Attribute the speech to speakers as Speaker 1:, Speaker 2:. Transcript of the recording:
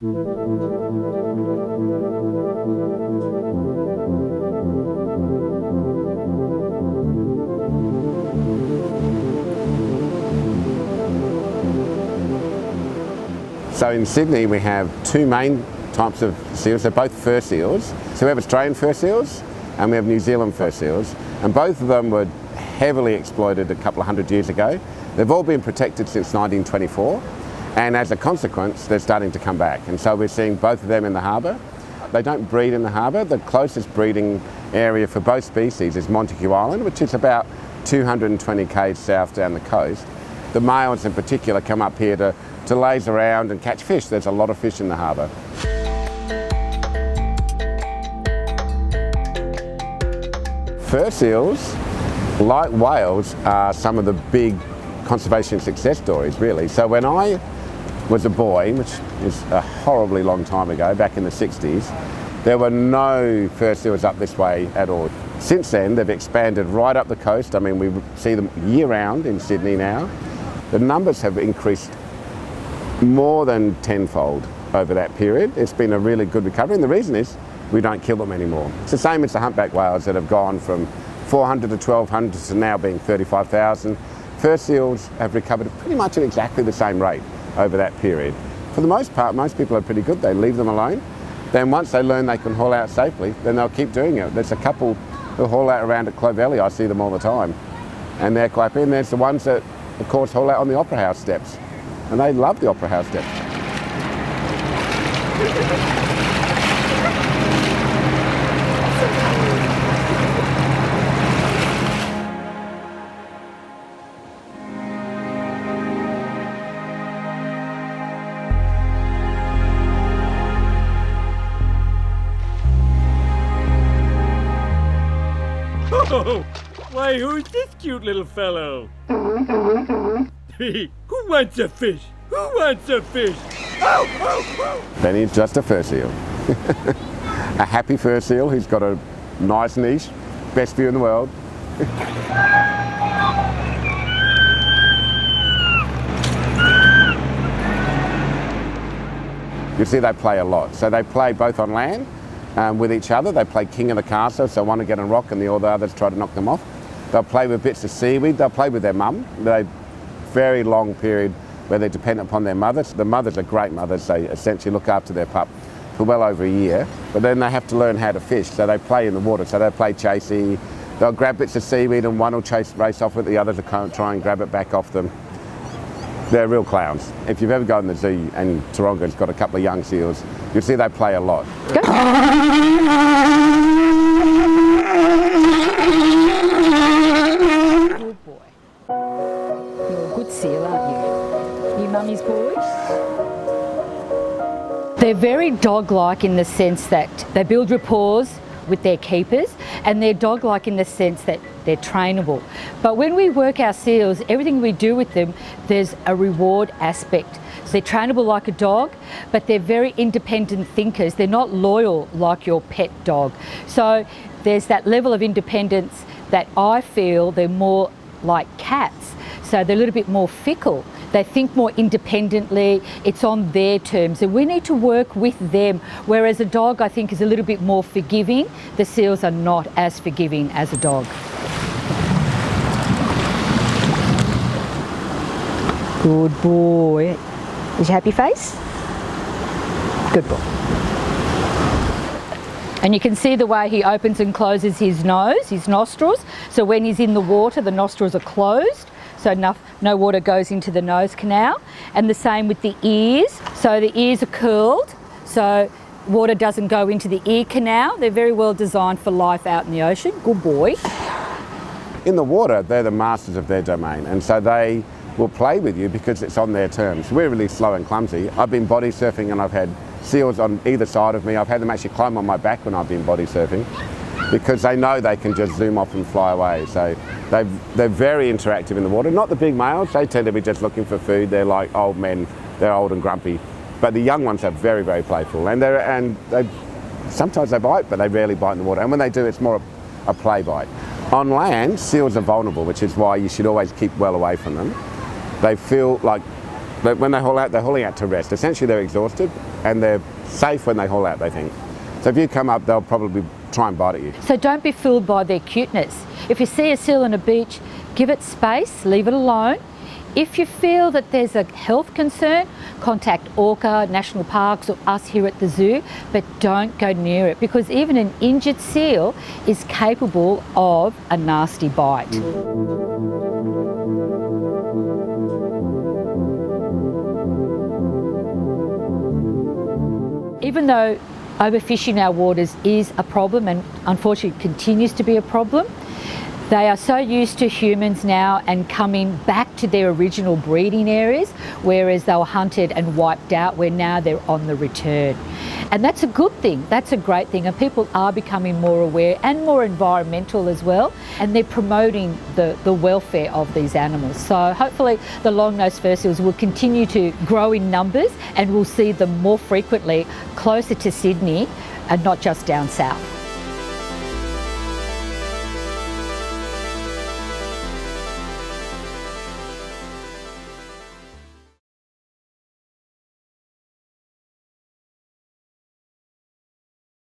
Speaker 1: So in Sydney we have two main types of seals. They're both fur seals. So we have Australian fur seals and we have New Zealand fur seals, and both of them were heavily exploited a couple of hundred years ago. They've all been protected since 1924, and as a consequence they're starting to come back, and so we're seeing both of them in the harbour. They don't breed in the harbour. The closest breeding area for both species is Montague Island, which is about 220 k's south down the coast. The males in particular come up here to laze around and catch fish. There's a lot of fish in the harbour. Fur seals, like whales, are some of the big conservation success stories, really. So when I was a boy, which is a horribly long time ago, back in the 60s, there were no fur seals up this way at all. Since then, they've expanded right up the coast. I mean, we see them year-round in Sydney now. The numbers have increased more than tenfold over that period. It's been a really good recovery, and the reason is we don't kill them anymore. It's the same as the humpback whales that have gone from 400 to 1,200 to now being 35,000. Fur seals have recovered pretty much at exactly the same rate over that period. For the most part, most people are pretty good. They leave them alone. Then once they learn they can haul out safely, then they'll keep doing it. There's a couple who haul out around at Clovelly. I see them all the time, and they're quite big. And there's the ones that, of course, haul out on the Opera House steps, and they love the Opera House steps.
Speaker 2: Oh, why, who's this cute little fellow? Who wants a fish? Who wants a fish? Oh, oh, oh.
Speaker 1: Benny's just a fur seal. A happy fur seal who's got a nice niche, best view in the world. You see they play a lot. So they play both on land with each other. They play king of the castle, so one will get on rock and all the others try to knock them off. They'll play with bits of seaweed. They'll play with their mum. They very long period where they're dependent upon their mothers. The mothers are great mothers. They essentially look after their pup for well over a year, but then they have to learn how to fish, so they play in the water. So they play chasey. They'll grab bits of seaweed and one will race off with the others to try and grab it back off them. They're real clowns. If you've ever gone to the zoo and Taronga's got a couple of young seals, you'll see they play a lot.
Speaker 3: Go. Good boy. You're a good seal, aren't you? You mummy's boy? They're very dog-like in the sense that they build rapport with their keepers, and they're dog-like in the sense that they're trainable. But when we work our seals, everything we do with them, there's a reward aspect. So they're trainable like a dog, but they're very independent thinkers. They're not loyal like your pet dog. So there's that level of independence that I feel they're more like cats. So they're a little bit more fickle. They think more independently, it's on their terms, and we need to work with them, whereas a dog I think is a little bit more forgiving. The seals are not as forgiving as a dog. Good boy. Is your happy face? Good boy. And you can see the way he opens and closes his nose, his nostrils. So when he's in the water, the nostrils are closed, so no water goes into the nose canal. And the same with the ears. So the ears are curled, so water doesn't go into the ear canal. They're very well designed for life out in the ocean. Good boy.
Speaker 1: In the water, they're the masters of their domain, and so they will play with you because it's on their terms. We're really slow and clumsy. I've been body surfing and I've had seals on either side of me. I've had them actually climb on my back when I've been body surfing because they know they can just zoom off and fly away. So they're very interactive in the water. Not the big males, they tend to be just looking for food. They're like old men, they're old and grumpy. But the young ones are very, very playful. And sometimes they bite, but they rarely bite in the water. And when they do, it's more a play bite. On land, seals are vulnerable, which is why you should always keep well away from them. They feel like when they haul out, they're hauling out to rest. Essentially, they're exhausted. and they're safe when they haul out, they think. So if you come up, they'll probably try and bite at you.
Speaker 3: So don't be fooled by their cuteness. If you see a seal on a beach, give it space, leave it alone. If you feel that there's a health concern, contact Orca, National Parks or us here at the zoo, but don't go near it because even an injured seal is capable of a nasty bite. Even though overfishing our waters is a problem and unfortunately continues to be a problem, they are so used to humans now and coming back to their original breeding areas, whereas they were hunted and wiped out, where now they're on the return. And that's a good thing, that's a great thing, and people are becoming more aware and more environmental as well, and they're promoting the welfare of these animals. So hopefully the long-nosed fur seals will continue to grow in numbers and we'll see them more frequently closer to Sydney and not just down south.